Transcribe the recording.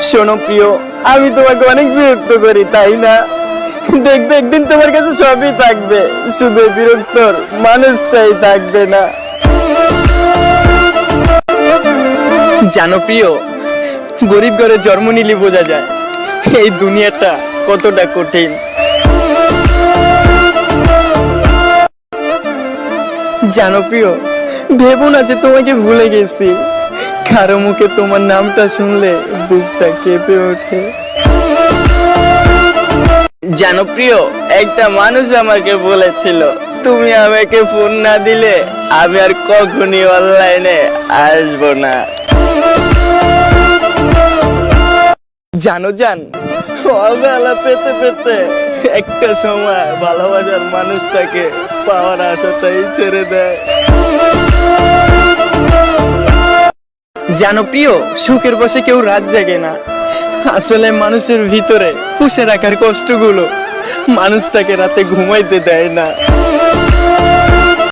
শোনো প্রিয়, আমি তোমাকে অনেক বিরক্ত করি তাই না? দেখবে একদিন তোমার কাছে সবই থাকবে, শুধু এই বিরক্তর মানুষটাই থাকবে না। জানো প্রিয়, গরিব ঘরে জন্ম নিলে বোঝা যায় এই দুনিয়াটা কতটা কঠিন। জানো প্রিয়, ভেবো না যে তোমাকে ভুলে গেছি, কারো মুখে তোমার নামটা শুনলে বুকটা কেঁপে ওঠে। জানো প্রিয়, একটা মানুষ আমাকে বলেছিল তুমি আমাকে ফোন না দিলে আমি আর কখনই অনলাইনে আসবো না। জানো জান, অবহেলা পেতে পেতে একটা সময় ভালোবাসার মানুষটাকে পাওয়ার আশাটাই ছেড়ে দেয়। জানো প্রিয়, সুখের বসে কেউ রাত জাগে না, আসলে মানুষের ভিতরে পুষে রাখার কষ্টগুলো মানুষটাকে রাতে ঘুমাইতে দেয় না।